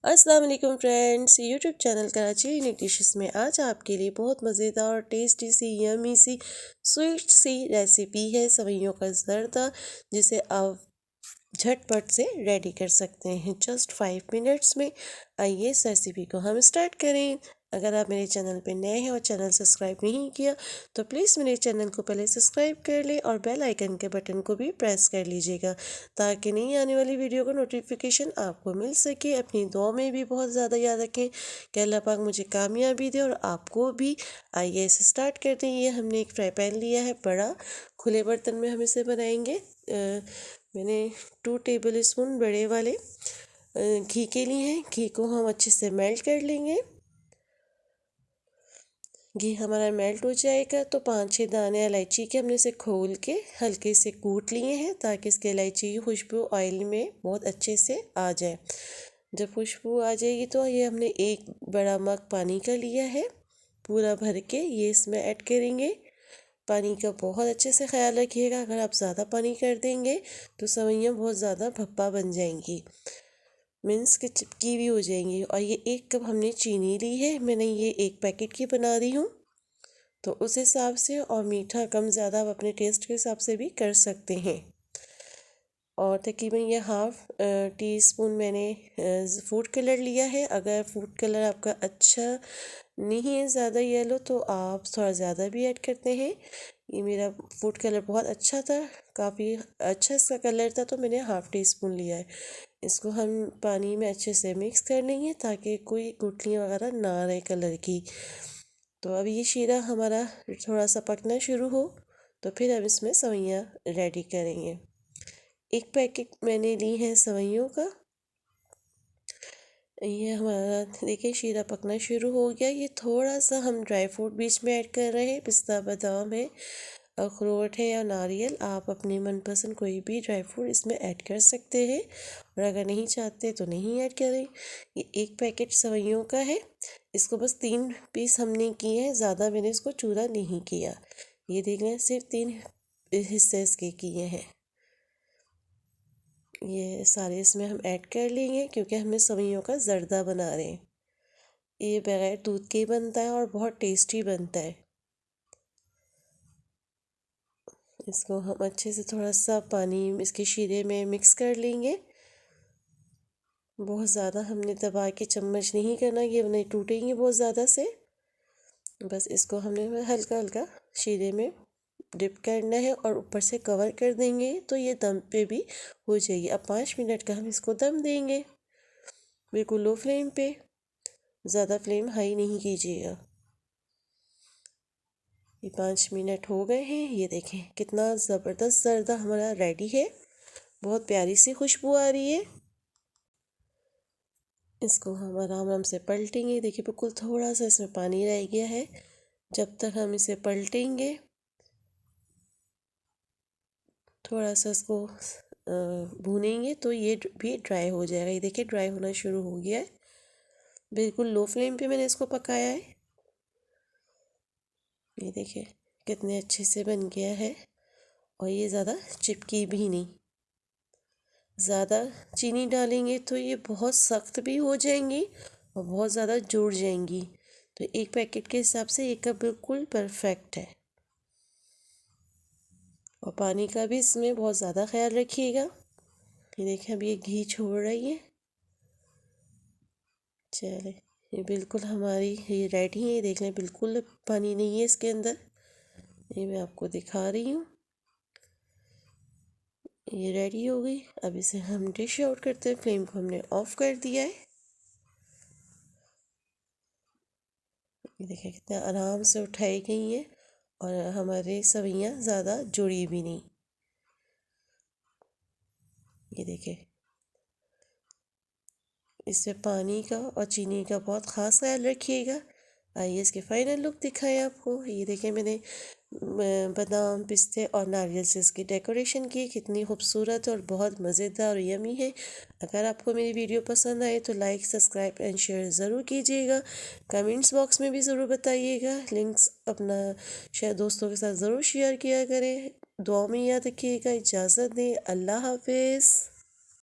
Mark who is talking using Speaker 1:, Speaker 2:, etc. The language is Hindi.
Speaker 1: अस्सलाम वालेकुम friends, YouTube channel Karachi unique dishes में आज आपके लिए बहुत मज़ेदार और टेस्टी सी यमी सी स्वीट सी रेसिपी है सवैयों का ज़र्दा, जिसे आप झटपट से रेडी कर सकते हैं जस्ट 5 मिनट्स में। आइए इस रेसिपी को हम स्टार्ट करें। अगर आप मेरे चैनल पे नए हैं और चैनल सब्सक्राइब नहीं किया तो प्लीज़ मेरे चैनल को पहले सब्सक्राइब कर ले और बेल आइकन के बटन को भी प्रेस कर लीजिएगा, ताकि नई आने वाली वीडियो का नोटिफिकेशन आपको मिल सके। अपनी दुआ में भी बहुत ज़्यादा याद रखें कि अल्लाह पाक मुझे कामयाबी दे और आपको भी। आइए इसे स्टार्ट करते हैं। ये हमने एक फ्राई पैन लिया है बड़ा, खुले बर्तन में हम इसे बनाएंगे। मैंने 2 टेबल स्पून बड़े वाले घी के लिए हैं। घी को हम अच्छे से मेल्ट कर लेंगे। घी हमारा मेल्ट हो जाएगा तो 5-6 दाने इलायची के हमने इसे खोल के हल्के से कूट लिए हैं, ताकि इसके इलायची की खुशबू ऑयल में बहुत अच्छे से आ जाए। जब खुशबू आ जाएगी तो ये हमने एक बड़ा मग पानी का लिया है, पूरा भर के ये इसमें ऐड करेंगे। पानी का बहुत अच्छे से ख्याल रखिएगा, अगर आप ज़्यादा पानी कर देंगे तो सवैयाँ बहुत ज़्यादा भप्पा बन जाएंगी, मीन्स कि चिपकी भी हो जाएंगी। और ये 1 कप हमने चीनी ली है, मैंने ये 1 पैकेट की बना रही हूँ, तो उस हिसाब से। और मीठा कम ज़्यादा आप अपने टेस्ट के हिसाब से भी कर सकते हैं। और तकरीबन ये हाफ़ टी स्पून मैंने फूड कलर लिया है। अगर फूड कलर आपका अच्छा नहीं है ज़्यादा येलो तो आप थोड़ा ज़्यादा भी ऐड करते हैं। ये मेरा फूड कलर बहुत अच्छा था, काफ़ी अच्छा इसका कलर था, तो मैंने हाफ़ टी स्पून लिया है। इसको हम पानी में अच्छे से मिक्स कर लेंगे ताकि कोई गुठलियाँ वगैरह ना रहे कलर की। तो अब ये शीरा हमारा थोड़ा सा पकना शुरू हो तो फिर हम इसमें सवैयाँ रेडी करेंगे। 1 पैकेट मैंने ली है सवैयों का। ये हमारा देखिए शीरा पकना शुरू हो गया। ये थोड़ा सा हम ड्राई फ्रूट बीच में ऐड कर रहे हैं, पिस्ता बादाम है, अखरोट है या नारियल। आप अपने मनपसंद कोई भी ड्राई फ्रूट इसमें ऐड कर सकते हैं, और अगर नहीं चाहते तो नहीं ऐड करें। ये 1 पैकेट सवैयों का है। इसको बस 3 पीस हमने किए हैं, ज़्यादा मैंने इसको चूरा नहीं किया। ये देख लें, सिर्फ 3 हिस्से इसके किए हैं। ये सारे इसमें हम ऐड कर लेंगे क्योंकि हमें सवैयों का ज़र्दा बना रहे हैं। ये बगैर दूध के ही बनता है और बहुत टेस्टी बनता है। इसको हम अच्छे से थोड़ा सा पानी इसके शीरे में मिक्स कर लेंगे। बहुत ज़्यादा हमने दबा के चम्मच नहीं करना, ये नहीं टूटेंगे बहुत ज़्यादा से। बस इसको हमने हल्का हल्का शीरे में डिप करना है और ऊपर से कवर कर देंगे तो ये दम पे भी हो जाएगी। अब 5 मिनट का हम इसको दम देंगे, बिल्कुल लो फ्लेम पे, ज़्यादा फ्लेम हाई नहीं कीजिएगा। ये 5 मिनट हो गए हैं। ये देखें कितना ज़बरदस्त ज़र्दा हमारा रेडी है, बहुत प्यारी सी खुशबू आ रही है। इसको हम आराम आराम से पलटेंगे। देखिए बिल्कुल थोड़ा सा इसमें पानी रह गया है। जब तक हम इसे पलटेंगे थोड़ा सा इसको भूनेंगे तो ये भी ड्राई हो जाएगा। ये देखिए ड्राई होना शुरू हो गया है। बिल्कुल लो फ्लेम पे मैंने इसको पकाया है। ये देखिए कितने अच्छे से बन गया है, और ये ज़्यादा चिपकी भी नहीं। ज़्यादा चीनी डालेंगे तो ये बहुत सख्त भी हो जाएंगी और बहुत ज़्यादा जुड़ जाएंगी। तो 1 पैकेट के हिसाब से 1 कप बिल्कुल परफेक्ट है। और पानी का भी इसमें बहुत ज़्यादा ख्याल रखिएगा। ये देखें अब ये घी छोड़ रही है। चले ये बिल्कुल हमारी ये रेडी है। ये देख लें बिल्कुल पानी नहीं है इसके अंदर। ये मैं आपको दिखा रही हूँ, ये रेडी हो गई। अब इसे हम डिश आउट करते हैं। फ्लेम को हमने ऑफ कर दिया है। ये देखिए कितना आराम से उठाई गई हैं और हमारे सवैयाँ ज़्यादा जुड़ी भी नहीं। ये देखिए इसमें पानी का और चीनी का बहुत ख़ास ख्याल रखिएगा। आइए इसके फाइनल लुक दिखाएं आपको। ये देखिए मैंने बादाम पिस्ते और नारियल से इसकी डेकोरेशन की, कितनी खूबसूरत और बहुत मज़ेदार और यमी है। अगर आपको मेरी वीडियो पसंद आए तो लाइक सब्सक्राइब एंड शेयर ज़रूर कीजिएगा। कमेंट्स बॉक्स में भी ज़रूर बताइएगा। लिंक्स अपना शायद दोस्तों के साथ ज़रूर शेयर किया करें। दुआ में याद रखिएगा। इजाज़त दें। अल्लाह हाफिज़।